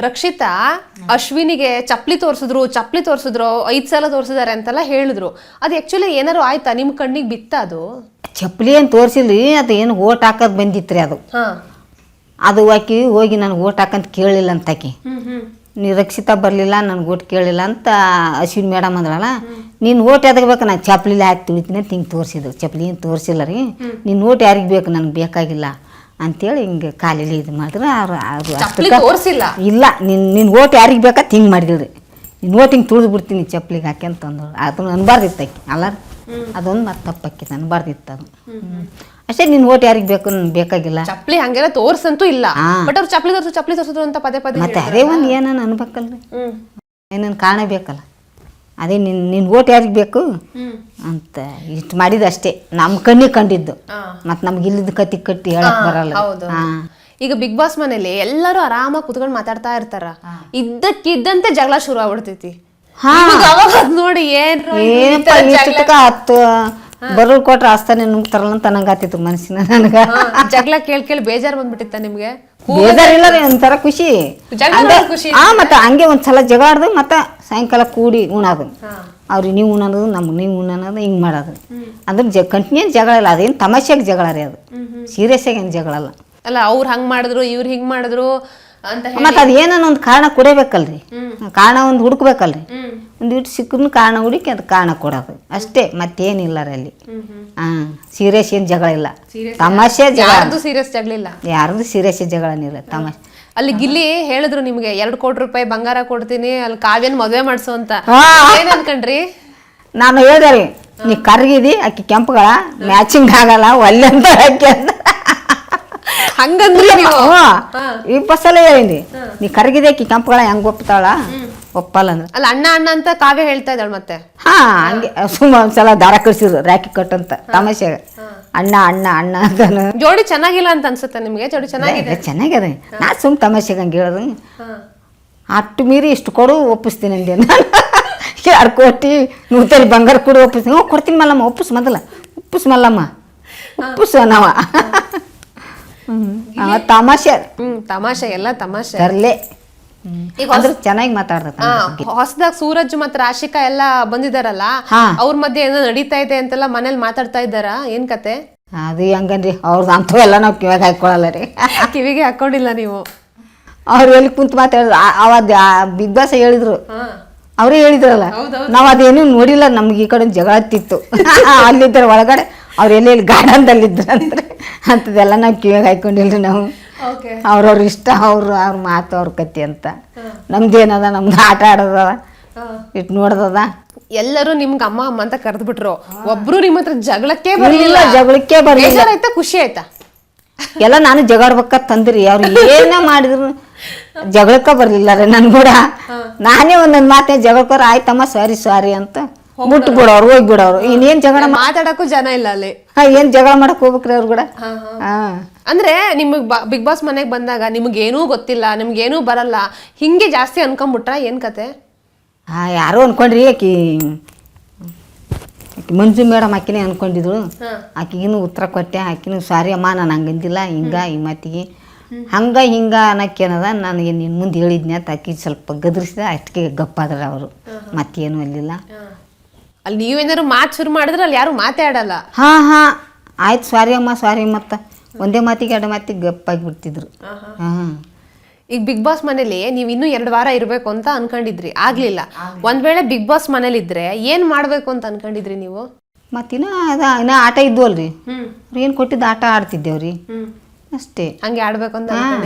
ರಕ್ಷಿತಾ ಅಶ್ವಿನಿಗೆ ಚಪ್ಲಿ ತೋರಿಸಿದ್ರು 5 ಸಲ ತೋರಿಸಿದಾರೆ ಅಂತೆಲ್ಲ ಹೇಳಿದ್ರು. ಅದು ಆಕ್ಚುಲಿ ಏನಾರು ಆಯ್ತಾ, ನಿಮ್ ಕಣ್ಣಿಗೆ ಬಿತ್ತ ಅದು? ಚಪ್ಪಲಿ ಏನು ತೋರಿಸಿಲ್ರಿ, ಅದು ಏನು ಓಟ್ ಹಾಕೋದು ಬಂದಿತ್ರಿ ಅದು. ಅದು ಆಕಿ ಹೋಗಿ ನನಗೆ ಓಟ್ ಹಾಕಂತ ಕೇಳಿಲ್ಲ ಅಂತ ಆಕಿ. ನಿರಕ್ಷಿತ ಬರಲಿಲ್ಲ, ನನಗೆ ಓಟ್ ಕೇಳಿಲ್ಲ ಅಂತ ಅಶ್ವಿನಿ ಮೇಡಮ್ ಅಂದ್ರಲ್ಲ, ನೀನು ಓಟ್ ಯಾವ್ದಾಗ ಬೇಕು, ನಾನು ಚಪ್ಪಲಿ ಹಾಕಿ ತುಳಿತೀನಿ ಅಂತ ಹಿಂಗೆ ತೋರಿಸಿದ್ರು. ಚಪ್ಪಲಿ ಏನು ತೋರಿಸಿಲ್ಲ ರೀ, ನೀನು ಓಟ್ ಯಾರಿಗೆ ಬೇಕು, ನನಗೆ ಬೇಕಾಗಿಲ್ಲ ಅಂತೇಳಿ ಹಿಂಗೆ ಕಾಲಿಲಿ ಇದು ಮಾಡಿದ್ರೆ ಅವ್ರು ತೋರಿಸಿಲ್ಲ. ಇಲ್ಲ, ನಿನ್ನ ಓಟ್ ಯಾರಿಗೆ ಬೇಕಂತ ಹಿಂಗೆ ಮಾಡಿದ್ರಿ, ನಿನ್ನ ಓಟ್ ಹಿಂಗೆ ತುಳಿದು ಬಿಡ್ತೀನಿ ಚಪ್ಪಲಿಗೆ ಹಾಕಿ ಅಂತಂದ್ರು. ಅದನ್ನು ಅನ್ಬಾರ್ದಿತ್ತು ಆಕಿ ಅಲ್ಲ, ಅದೊಂದು ಮತ್ತೆ ತಪ್ಪಕ್ಕಿತ್ತು, ಅನ್ಬಾರ್ದಿತ್ತು ಅದು. ಅಷ್ಟೇ, ನಿನ್ನ ಓಟ್ ಯಾರಿಗೆ ಬೇಕು, ನನಗೆ ಬೇಕಾಗಿಲ್ಲ. ಚಪ್ಪಲಿ ಹಂಗೆಲ್ಲ ತೋರ್ಸಂತೂ ಇಲ್ಲ, ಬಟ್ ಅವ್ರು ಚಪ್ಪಲಿ ತೋರಿಸಿದ್ರು ಅಂತ ಪದೇ ಪದೇ ಮತ್ತೆ ಅದೇ ಒಂದು ಏನನ್ನ ಅನ್ಬೇಕಲ್ರಿ, ಏನನ್ನು ಕಾಣಬೇಕಲ್ಲ. ಅದೇ ನಿನ್ನ ಓಟ್ ಯಾರಿಗೆ ಬೇಕು ಅಂತ ಇಷ್ಟು ಮಾಡಿದ್ದು ಅಷ್ಟೇ, ನಮ್ಮ ಕಣ್ಣಿಗೆ ಕಂಡಿದ್ದು. ಮತ್ತು ನಮ್ಗೆ ಇಲ್ಲದ ಕತ್ತಿ ಕಟ್ಟಿ ಹೇಳಕ್ ಬರಲ್ಲ. ಈಗ ಬಿಗ್ ಬಾಸ್ ಮನೇಲಿ ಎಲ್ಲರೂ ಆರಾಮಾಗಿ ಕುತ್ಕೊಂಡು ಮಾತಾಡ್ತಾ ಇರ್ತಾರ, ಇದ್ದಕ್ಕಿದ್ದಂತೆ ಜಗಳ ಶುರು ಆಗ್ಬಿಡ್ತೈತಿ. ನೋಡಿ ಹತ್ತು ಬರೋಲ್ ಕೊಟ್ರೆ ಆಸ್ತಾನೆ ನುಗ್ತಾರಲ್ಲ ಅಂತ ನಂಗೆ ಆತಿತ್ತು ಮನಸ್ಸಿನ. ನನಗೆ ಜಗಳ ಕೇಳಿ ಬೇಜಾರು ಬಂದ್ಬಿಟ್ಟಿತ್ತ ನಿಮ್ಗೆ? ಬೇಜಾರಿಲ್ಲ ರೀ, ಒಂಥರ ಖುಷಿ. ಮತ್ತೆ ಹಂಗೆ ಒಂದ್ಸಲ ಜಗ ಆಡ್ದು ಮತ್ತೆ ಸಾಯಂಕಾಲ ಕೂಡಿ ಉಣೋದು, ಅವ್ರಿಗೆ ನೀವು ಉಣ್ಣೋದು ನಮ್ಗೆ ನೀವು ಉಣ್ಣೋದು ಹಿಂಗೆ ಮಾಡೋದು. ಅಂದ್ರೆ ಕಂಟಿನ್ಯೂ ಜಗಳ ಇಲ್ಲ, ಅದೇನು ತಮಾಷೆಗೆ ಜಗಳ ರೀ, ಅದು ಸೀರಿಯಸ್ ಆಗಿ ಏನು ಜಗಳ ಅಲ್ಲ. ಅಲ್ಲ, ಅವ್ರು ಹಂಗೆ ಮಾಡಿದ್ರು ಇವ್ರು ಹಿಂಗೆ ಮಾಡಿದ್ರು ಅಂತ. ಮತ್ತೆ ಅದು ಏನೋ ಒಂದು ಕಾರಣ ಕೊಡಬೇಕಲ್ರಿ, ಕಾರಣ ಒಂದು ಹುಡುಕ್ಬೇಕಲ್ರಿ. ಒಂದು ಇಟ್ಟು ಸಿಕ್ಕೂ ಕಾರಣ ಹುಡುಕಿ ಅದು ಕಾರಣ ಕೊಡೋದು ಅಷ್ಟೇ, ಮತ್ತೇನಿಲ್ಲ ರೀ ಅಲ್ಲಿ. ಸೀರಿಯಸ್ ಏನು ಜಗಳ ಇಲ್ಲ, ತಮಾಷೆ ಜಗಳ. ಸೀರಿಯಸ್ ಜಗಳ ಇಲ್ಲ, ಯಾರ್ದು ಸೀರಿಯಸ್ ಜಗಳನಿಲ್ಲ, ತಮಾಷೆ. ಅಲ್ಲಿ ಗಿಲ್ಲಿ ಹೇಳಿದ್ರು ನಿಮ್ಗೆ 2 ಕೋಟಿ ರೂಪಾಯಿ ಬಂಗಾರ ಕೊಡ್ತೀನಿ, ಅಲ್ಲಿ ಕಾವ್ಯನ್ ಮದ್ವೆ ಮಾಡ್ಸು ಅಂತ. ಏನ್ ಅನ್ಕಂಡ್ರಿ? ನಾನು ಹೇಳ್ದೆ ರೀ, ನೀ ಕರ್ಗಿದಿ ಆಕಿ ಕೆಂಪುಗಳ ಮ್ಯಾಚಿಂಗ್ ಆಗಲ್ಲ ಒಲ್ಲೆ ಅಂತ ಹಾಕಿ ಅಂತ. ಹಂಗಂದ್ರಿ ನೀವು? ಈ ಬಸ್ಸಲ್ಲೇ ಹೇಳಿನಿ, ನೀ ಕರ್ಗಿದೆ ಆಕಿ ಕೆಂಪುಗಳ ಹೆಂಗ್ ಒಪ್ತಾಳ, ಒಪ್ಪಲ್ಲ ಅಂದ್ರೆ. ಅಲ್ಲ, ಅಣ್ಣ ಅಣ್ಣ ಅಂತ ಕಾವ್ಯ ಹೇಳ್ತಾ ಇದ್ದಾಳ ಮತ್ತೆ. ಹಂಗೆ ಸುಮ್ಮ ಒಂದ್ಸಲ ದಾರ ಕಳ್ಸಿದ್ರು ರಾಕಿ ಕಟ್ಟಂತ ತಮಾಷೆಗೆ. ಅಣ್ಣ ಅಣ್ಣ ಅಣ್ಣ ಅಂತ. ಜೋಡಿ ಚೆನ್ನಾಗಿಲ್ಲ ಅಂತ ಅನ್ಸುತ್ತೆ ನಿಮ್ಗೆ? ಜೋಡಿ ಚೆನ್ನಾಗಿದೆ, ಚೆನ್ನಾಗಿದೆ. ನಾ ಸುಮ್ ತಮಾಷೆಗೆ ಹಂಗೆ ಹೇಳೋದು. ಅಷ್ಟು ಮೀರಿ ಇಷ್ಟು ಕೊಡು ಒಪ್ಪಿಸ್ತೀನಿ ಅಂದೆ ನಾನು. 2 ಕೋಟಿ 100 ಬಂಗಾರ ಕೊಡು ಒಪ್ಪಿಸ್ತೀನಿ. ಕೊಡ್ತೀನಿ ಮಲ್ಲಮ್ಮ, ಒಪ್ಪಿಸ್ ಮೊದಲ, ಒಪ್ಪಿಸ್ ಮಲ್ಲಮ್ಮ, ಒಪ್ಪಿಸು ನಾವ. ತಮಾಷೆ, ತಮಾಷೆ ಎಲ್ಲ ತಮಾಷೆ ತರ್ಲೆ. ಈಗ ಚೆನ್ನಾಗಿ ಮಾತಾಡ್ದ. ಹೊಸದಾಗ ಸೂರಜ್ ಮತ್ತೆ ರಾಶಿಕಾ ಎಲ್ಲ ಬಂದಿದಾರಲ್ಲ, ಅವ್ರ ಮಧ್ಯೆ ಏನೋ ನಡೀತಾ ಇದೆ ಅಂತೆಲ್ಲ ಮನೇಲಿ ಮಾತಾಡ್ತಾ ಇದ್ದಾರ, ಏನ್ ಕತೆ? ಅದು ಹೆಂಗನ್ರಿ, ಅವ್ರದ್ದು ಅಂಥವೆಲ್ಲ ನಾವು ಕಿವಿಗೆ ಹಾಕೊಳ್ಳಲ್ಲ ರೀ. ಕಿವಿಗೆ ಹಾಕೊಂಡಿಲ್ಲ ನೀವು? ಅವ್ರು ಎಲ್ಲಿ ಕುಂತು ಮಾತಾಡಿದ್ರು, ಅವತ್ತು ಬಿಗ್ ಬಾಸ್ ಹೇಳಿದ್ರು, ಅವರೇ ಹೇಳಿದ್ರಲ್ಲ, ನಾವು ಅದೇನು ನೋಡಿಲ್ಲ. ನಮ್ಗೆ ಈ ಕಡೆ ಜಗಳ ಹತ್ತಿತ್ತು ಅಲ್ಲಿದ್ದರೆ ಒಳಗಡೆ, ಅವ್ರು ಎಲ್ಲೆಲ್ಲಿ ಗಾರ್ಡನ್ದಲ್ಲಿದ್ರು ಅಂದ್ರೆ ಅಂಥದ್ದೆಲ್ಲ ನಾವು ಕಿವಿಗೆ ಹಾಕೊಂಡಿಲ್ರಿ ನಾವು. ಅವ್ರವ್ರ ಇಷ್ಟ, ಅವ್ರ ಮಾತು ಅವ್ರ ಕತ್ತಿ ಅಂತ. ನಮ್ದೇನದ, ನಮ್ದು ಆಟ ಆಡೋದದ, ಇಟ್ಟು ನೋಡ್ದದ. ಎಲ್ಲರೂ ನಿಮ್ಗೆ ಅಮ್ಮ ಅಮ್ಮ ಅಂತ ಕರೆದ್ಬಿಟ್ರು, ಒಬ್ರು ನಿಮ್ಮ ಹತ್ರ ಜಗಳಕ್ಕೆ ಬರಲಿಲ್ಲ? ಜಗಳಕ್ಕೆ ಬರಲಿಲ್ಲ. ಆಯ್ತಾ, ಖುಷಿ ಆಯ್ತಾ? ಎಲ್ಲ ನಾನು ಜಗಾಡ್ಬೇಕಂತ ತಂದ್ರಿ, ಅವ್ರು ಏನ ಮಾಡಿದ್ರು ಜಗಳಕ್ಕ ಬರ್ಲಿಲ್ಲ ರೀ ನನ್ ಕೂಡ. ನಾನೇ ಒಂದೊಂದು ಮಾತೇ ಜಗಳಕ್ಕೋರ, ಆಯ್ತಮ್ಮ ಸಾರಿ ಅಂತ ಬಿಟ್ಟು ಬಿಡೋರು, ಹೋಗ್ಬಿಡೋರು. ಇನ್ನೇನ್ ಜಗಳ ಮಾತಾಡಕ್ಕೂ ಜನ ಇಲ್ಲ ಅಲ್ಲಿ. ಏನ್ ಜಗಳ ಮಾಡಕ್ ಹೋಗ್ಬೇಕ್ರಿ ಅವ್ರು ಕೂಡ. ಅಂದ್ರೆ ನಿಮಗ್ ಬಿಗ್ ಬಾಸ್ ಮನೆಗೆ ಬಂದಾಗ ನಿಮ್ಗೇನೂ ಗೊತ್ತಿಲ್ಲ, ನಿಮ್ಗೇನೂ ಬರಲ್ಲ, ಹಿಂಗೆ ಜಾಸ್ತಿ ಅನ್ಕೊಂಡ್ಬಿಟ್ರ, ಏನ್ ಕತೆ? ಯಾರು ಅನ್ಕೊಂಡ್ರಿ, ಆಕಿ ಮಂಜು ಮೇಡಮ್ ಆಕಿನೇ ಅನ್ಕೊಂಡಿದ್ರು. ಆಕಿಗಿನ್ನೂ ಉತ್ತರ ಕೊಟ್ಟೆ, ಆಕಿನೂ ಸಾರಿ ಅಮ್ಮ ನಾನು ಹಂಗಂದಿಲ್ಲ, ಈ ಮಾತಿಗೆ ಹಿಂಗ ಅನ್ನಕ್ಕೇನದ, ನನಗೆ ನಿನ್ನ ಮುಂದೆ ಹೇಳಿದ್ನಿ ಅಂತ ಆಕಿ ಸ್ವಲ್ಪ ಗದರಿಸಿದ, ಅಷ್ಟಕ್ಕೆ ಗಪ್ಪಾದ್ರ ಅವರು, ಮತ್ತೇನು ಅಲ್ಲಿಲ್ಲ. ಅಲ್ಲಿ ನೀವೇನಾದ್ರು ಮಾತು ಶುರು ಮಾಡಿದ್ರೆ ಅಲ್ಲಿ ಯಾರು ಮಾತಾಡಲ್ಲ. ಆಯ್ತು ಸಾರಿ ಅಮ್ಮ ಮತ್ತ ಒಂದೇ ಮಾತಿಗೆ 2 ಮಾತಿಗೆ ಗಪ್ಪಾಗಿ ಬಿಡ್ತಿದ್ರು. ಈಗ ಬಿಗ್ ಬಾಸ್ ಮನೇಲಿ ನೀವು ಇನ್ನೂ 2 ವಾರ ಇರಬೇಕು ಅಂತ ಅನ್ಕೊಂಡಿದ್ರಿ, ಆಗ್ಲಿಲ್ಲ. ಒಂದ್ ವೇಳೆ ಬಿಗ್ ಬಾಸ್ ಮನೇಲಿ ಇದ್ರೆ ಏನ್ ಮಾಡ್ಬೇಕು ಅಂತ ಅನ್ಕೊಂಡಿದ್ರಿ ನೀವು? ಮತ್ತಿನ್ನ ಆಟ ಇದ್ವಲ್ರಿ, ಏನ್ ಕೊಟ್ಟಿದ್ದ ಆಟ ಆಡ್ತಿದ್ದೇವ್ರಿ ಅಷ್ಟೇ. ಹಂಗೆ ಆಡ್ಬೇಕು ಅಂತ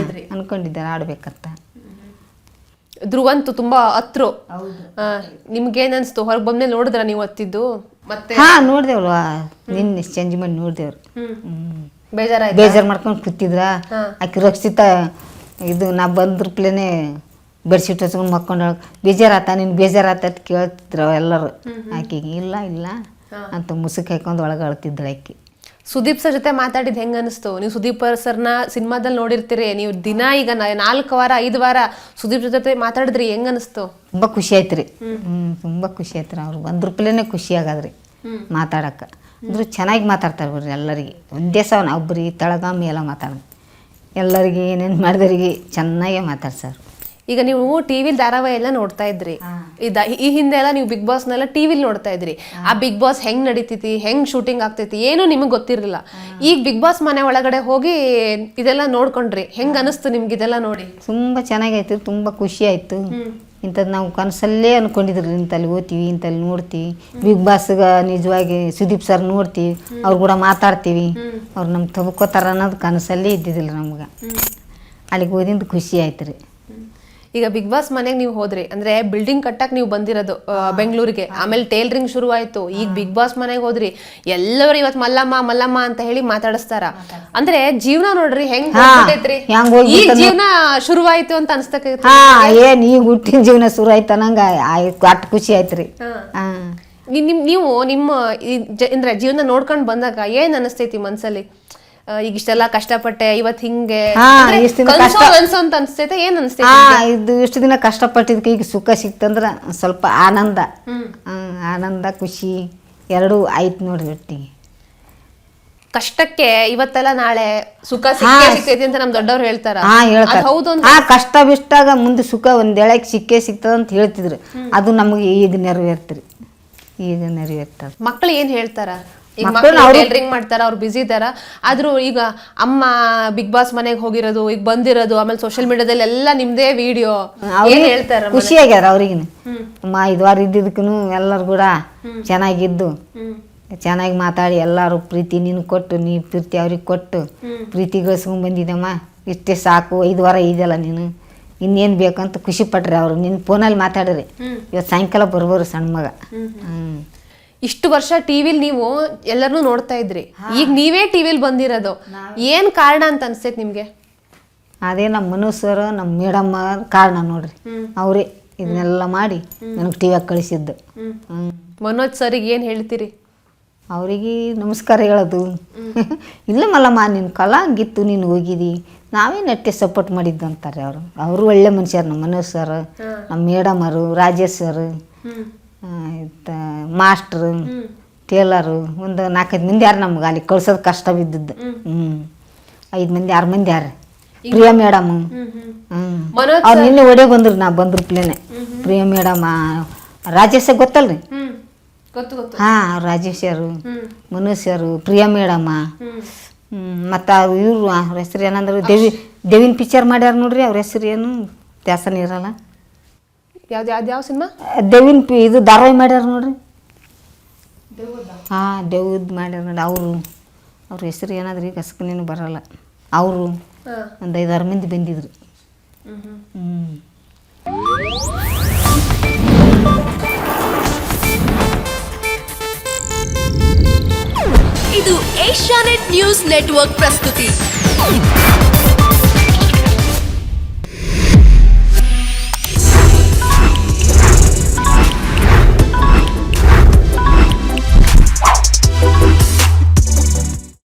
ಅನ್ಕೊಂಡಿದ್ದಾರೆ, ಆಡ್ಬೇಕಂತ. ಧ್ರುವಂತು ತುಂಬಾ ಹತ್ರು, ನಿಮ್ಗೇನ್ ಅನ್ಸ್ತು? ಹೊರಗೆ ಬಂದ್ಮೇಲೆ ನೋಡಿದ್ರ ನೀವು ಹತ್ತಿದ್ದು? ಮತ್ತೆ ನೋಡ್ದೇವ್ರ, ನಿನ್ನೆ ಚೇಂಜ್ ಮಾಡಿ ನೋಡ್ದೇವ್ರು. ಬೇಜಾರು ಮಾಡ್ಕೊಂಡು ಕೂತಿದ್ರ. ಆಕಿ ರಕ್ಷಿತ ಇದು ನಾ ಬಂದ್ರಪ್ಲೇನೆ ಬೆಡ್ಶೀಟ್ ಹಚ್ಕೊಂಡು ಮಕ್ಕೊಂಡ, ಬೇಜಾರಾತ ನಿನ್ ಬೇಜಾರಾತ ಅಂತ ಕೇಳ್ತಿದ್ರು ಎಲ್ಲರೂ. ಆಕಿಗೆ ಇಲ್ಲ ಅಂತ ಮುಸುಕ್ ಹಾಕೊಂಡು ಒಳಗೆ ಅಳ್ತಿದ್ರು ಆಕಿ. ಸುದೀಪ್ ಸರ್ ಜೊತೆ ಮಾತಾಡಿದ್ ಹೆಂಗ ಅನಿಸ್ತು? ನೀವು ಸುದೀಪ್ ಸರ್ನ ಸಿನಿಮಾದಲ್ಲಿ ನೋಡಿರ್ತೀರಿ, ನೀವು ದಿನ ಈಗ 4 ವಾರ 5 ವಾರ ಸುದೀಪ್ ಜೊತೆ ಮಾತಾಡಿದ್ರಿ, ಹೆಂಗ ಅನಿಸ್ತು? ತುಂಬಾ ಖುಷಿ ಆಯ್ತ್ರಿ. ತುಂಬಾ ಖುಷಿ ಆಯ್ತ್ರಿ. ಅವ್ರು ಬಂದ್ರಪ್ಲೇನೆ ಖುಷಿ ಆಗದ್ರಿ ಮಾತಾಡಕ್ಕೆ. ಅಂದ್ರೂ ಚೆನ್ನಾಗಿ ಮಾತಾಡ್ತಾರೆ ಬಿಡ್ರಿ ಎಲ್ಲರಿಗೆ. ಒಂದೇ ಸಲ ಒಬ್ಬರಿಗೆ ತಳಗ ಮೇಲೆ ಮಾತಾಡೋದು, ಎಲ್ಲರಿಗೆ ಏನೇನು ಮಾಡಿದವ್ರಿಗೆ ಚೆನ್ನಾಗೇ ಮಾತಾಡ್ಸಾರ. ಈಗ ನೀವು ಟಿವಿಲ್ ಧಾರಾವಾಹಿ ಎಲ್ಲ ನೋಡ್ತಾ ಇದ್ರಿ, ಈ ಹಿಂದೆ ಎಲ್ಲ ನೀವು ಬಿಗ್ ಬಾಸ್ನೆಲ್ಲ ಟಿವಿಲ್ ನೋಡ್ತಾ ಇದ್ರಿ. ಆ ಬಿಗ್ ಬಾಸ್ ಹೆಂಗ್ ನಡೀತೈತಿ, ಹೆಂಗ್ ಶೂಟಿಂಗ್ ಆಗ್ತೈತಿ ಏನು ನಿಮಗೆ ಗೊತ್ತಿರಲಿಲ್ಲ. ಈಗ ಬಿಗ್ ಬಾಸ್ ಮನೆ ಒಳಗಡೆ ಹೋಗಿ ಇದೆಲ್ಲ ನೋಡ್ಕೊಂಡ್ರಿ, ಹೆಂಗ್ ಅನಿಸ್ತು ನಿಮ್ಗೆ ಇದೆಲ್ಲ ನೋಡಿ? ತುಂಬ ಚೆನ್ನಾಗೈತಿ, ತುಂಬ ಖುಷಿ ಆಯ್ತು. ಇಂಥದ್ದು ನಾವು ಕನಸಲ್ಲೇ ಅನ್ಕೊಂಡಿದ್ರಿ, ಇಂತಲ್ಲಿ ಓದ್ತೀವಿ, ಇಂತಲ್ಲಿ ನೋಡ್ತೀವಿ. ಬಿಗ್ ಬಾಸ್ಗ ನಿಜವಾಗಿ ಸುದೀಪ್ ಸರ್ ನೋಡ್ತೀವಿ, ಅವ್ರು ಕೂಡ ಮಾತಾಡ್ತೀವಿ, ಅವ್ರು ನಮ್ಗೆ ತಗೋತಾರ ಅನ್ನೋದು ಕನಸಲ್ಲೇ ಇದ್ದಿದ್ದಿಲ್ಲ ನಮ್ಗೆ. ಅಲ್ಲಿಗೆ ಓದಿಂದ ಖುಷಿ ಆಯ್ತು ರೀ. ಈಗ ಬಿಗ್ ಬಾಸ್ ಮನೆಗೆ ನೀವು ಹೋದ್ರಿ ಅಂದ್ರೆ ಬಿಲ್ಡಿಂಗ್ ಕಟ್ಟಕ್ ನೀವು ಬಂದಿರೋದು ಬೆಂಗಳೂರಿಗೆ, ಆಮೇಲೆ ಟೇಲರಿಂಗ್ ಶುರು ಆಯ್ತು. ಈಗ ಬಿಗ್ ಬಾಸ್ ಮನೆಗೆ ಹೋದ್ರಿ, ಎಲ್ಲರೂ ಇವತ್ತು ಮಲ್ಲಮ್ಮ ಮಲ್ಲಮ್ಮ ಅಂತ ಹೇಳಿ ಮಾತಾಡಿಸ್ತಾರ. ಅಂದ್ರೆ ಜೀವನ ನೋಡ್ರಿ ಹೆಂಗ್ ಹೋಗ್ಬಿಟ್ಟೈತ್ರಿ. ಈಗ ಜೀವನ ಶುರುವಾಯ್ತು ಅಂತ ಅನ್ಸ್ತೈತಿ. ಏನ್ ಈಗ ಹುಟ್ಟಿನ ಜೀವನ ಶುರು ಆಯ್ತು ಅನ್ನಂಗ ಅಟ್ ಖುಷಿ ಆಯ್ತ್ರಿ. ನೀವು ನಿಮ್ಮ ಅಂದ್ರೆ ಜೀವನ ನೋಡ್ಕೊಂಡ್ ಬಂದಾಗ ಏನ್ ಅನಿಸ್ತೈತಿ ಮನ್ಸಲ್ಲಿ? ಈಗ ಇಷ್ಟೆಲ್ಲ ಕಷ್ಟಪಟ್ಟೆ, ಇವತ್ ಹಿಂಗೆ ಅಂತ ಅನ್ಸ್ತೈತೆ, ಏನ್ ಅನ್ಸ್ತೈತೆ? ಇದು ಇಷ್ಟು ದಿನ ಕಷ್ಟಪಟ್ಟಿದ್ಕೆ ಈಗ ಸುಖ ಸಿಕ್ತಂದ್ರ ಸ್ವಲ್ಪ ಆನಂದ, ಆನಂದ ಖುಷಿ ಎರಡೂ ಆಯ್ತು ನೋಡ್ರಿ ಒಟ್ಟಿಗೆ. ಕಷ್ಟಕ್ಕೆ ಇವತ್ತೆಲ್ಲ ನಾಳೆ ಸುಖ ಸಿಕ್ಕೈತಿ ಅಂತ ನಮ್ ದೊಡ್ಡವ್ರು ಹೇಳ್ತಾರ. ಹೌದು, ಕಷ್ಟ ಬಿಟ್ಟಾಗ ಮುಂದೆ ಸುಖ ಒಂದೇಳಕ್ ಸಿಕ್ಕೇ ಸಿಗ್ತದ ಅಂತ ಹೇಳ್ತಿದ್ರು. ಅದು ನಮಗೆ ಈಗ ನೆರವೇರ್ತ್ರಿ, ಈಗ ನೆರವೇರ್ತದ. ಮಕ್ಳು ಏನ್ ಹೇಳ್ತಾರ? ಟೈಲರಿಂಗ್ ಮಾಡ್ತಾರ, ಅವ್ರು ಬಿಸಿ ಇದಾರ. ಆದ್ರೂ ಈಗ ಅಮ್ಮ ಬಿಗ್ ಬಾಸ್ ಮನೆಗೆ ಹೋಗಿರೋದು, ಈಗ ಬಂದಿರೋದು, ಆಮೇಲೆ ಸೋಷಿಯಲ್ ಮೀಡಿಯಾದಲ್ಲಿ ಎಲ್ಲ ನಿಮ್ದೇ ವಿಡಿಯೋ, ಏನ್ ಹೇಳ್ತಾರ? ಖುಷಿ ಆಗ್ಯಾರ ಅವ್ರಿಗಿನ. ಅಮ್ಮ 5 ವಾರ ಇದ್ದಿದ್ದಕ್ಕೂ ಎಲ್ಲರೂ ಕೂಡ ಚೆನ್ನಾಗಿದ್ದು, ಚೆನ್ನಾಗಿ ಮಾತಾಡಿ ಎಲ್ಲಾರು ಪ್ರೀತಿ ನೀನು ಕೊಟ್ಟು, ನೀ ಪ್ರೀತಿ ಅವ್ರಿಗೆ ಕೊಟ್ಟು ಪ್ರೀತಿ ಗಳಿಸ್ಕೊಂಡ್ ಬಂದಿದ್ದಮ್ಮ, ಇಷ್ಟೇ ಸಾಕು, 5 ವಾರ ಇದೆಯಲ್ಲ ನೀನು, ಇನ್ನೇನು ಬೇಕಂತ ಖುಷಿ ಪಟ್ರಿ. ಅವರು ನಿನ್ನ ಫೋನಲ್ಲಿ ಮಾತಾಡ್ರಿ. ಇವತ್ತು ಸಾಯಂಕಾಲ ಬರ್ಬೋದು ಸಣ್ಣ ಮಗ. ಇಷ್ಟು ವರ್ಷ ಟಿವಿಲ್ ನೀವು ಎಲ್ಲರನ್ನೂ ನೋಡ್ತಾ ಇದ್ರಿ, ಈಗ ನೀವೇ ಟಿವಿಲ್ ಬಂದಿರೋದು, ಏನ್ ಕಾರಣ ಅಂತ ಅನ್ಸ್ತೈತಿ ನಿಮ್ಗೆ? ಅದೇ ನಮ್ಮ ಮನೋಜ್ ಸರ್, ನಮ್ಮ ಮೇಡಮ್ ಕಾರಣ ನೋಡ್ರಿ. ಅವರೇ ಇದನ್ನೆಲ್ಲ ಮಾಡಿ ನನಗೆ ಟಿವಿಯಾಗ ಕಳಿಸಿದ್ದು. ಮನೋಜ್ ಸರ್ಗೆ ಏನ್ ಹೇಳ್ತೀರಿ? ಅವರಿಗೆ ನಮಸ್ಕಾರ ಹೇಳೋದು. ಇಲ್ಲ ಮಲ್ಲಮ್ಮ, ನಿನ್ನ ಕಲಾ ಹಂಗಿತ್ತು, ನೀನು ಹೋಗಿದಿ, ನಾವೇ ನೆಟ್ಟೆ ಸಪೋರ್ಟ್ ಮಾಡಿದ್ದು ಅಂತಾರೆ ಅವರು. ಅವರು ಒಳ್ಳೆ ಮನುಷ್ಯರು, ನಮ್ಮ ಮನೋಜ್ ಸರ್, ನಮ್ಮ ಮೇಡಮರು, ರಾಜೇಶ್ ಸರ್, ಮಾಸ್ಟ್ರು, ಟೇಲರು, ಒಂದು 4-5 ಮಂದಿ ಯಾರು ನಮ್ಗೆ ಅಲ್ಲಿ ಕಳ್ಸೋದು ಕಷ್ಟ ಬಿದ್ದದ್ದು. 5 ಮಂದಿ 6 ಮಂದಿ ಯಾರು. ಪ್ರಿಯಾ ಮೇಡಮ್, ಅವ್ರು ನಿನ್ನೆ ಒಡೆ ಬಂದ್ರು, ನಾ ಬಂದ್ರು ಪ್ಲೇನೆ. ಪ್ರಿಯಾ ಮೇಡಮ್, ರಾಜೇಶ ಗೊತ್ತಲ್ರಿ? ರಾಜೇಶರು, ಮನುಷ್ಯರು, ಪ್ರಿಯಾ ಮೇಡಮ್ಮ, ಮತ್ತು ಇವರು ಅವ್ರ ಹೆಸರು ಏನಂದ್ರೆ ದೇವಿನ ಪಿಕ್ಚರ್ ಮಾಡ್ಯಾರ ನೋಡ್ರಿ. ಅವ್ರ ಹೆಸರು ಏನು ದ್ಯಾಸನ ಇರಲ್ಲ. ಯಾವ ಸಿನಿಮಾ? ದೇವಿನ ಇದು ಧಾರಾವಾಹಿ ಮಾಡ್ಯಾರ ನೋಡ್ರಿ. ದೇವ್ದು ಮಾಡ್ಯಾರ ನೋಡಿ. ಅವ್ರ ಹೆಸರು ಏನಾದ್ರಿ ಗಸಕನೇನು ಬರಲ್ಲ. ಅವರು ಒಂದು 5-6 ಮಂದಿ ಬಂದಿದ್ರು. ಇದು ಏಷ್ಯಾನೆಟ್ ನ್ಯೂಸ್ ನೆಟ್ವರ್ಕ್ ಪ್ರಸ್ತುತಿ.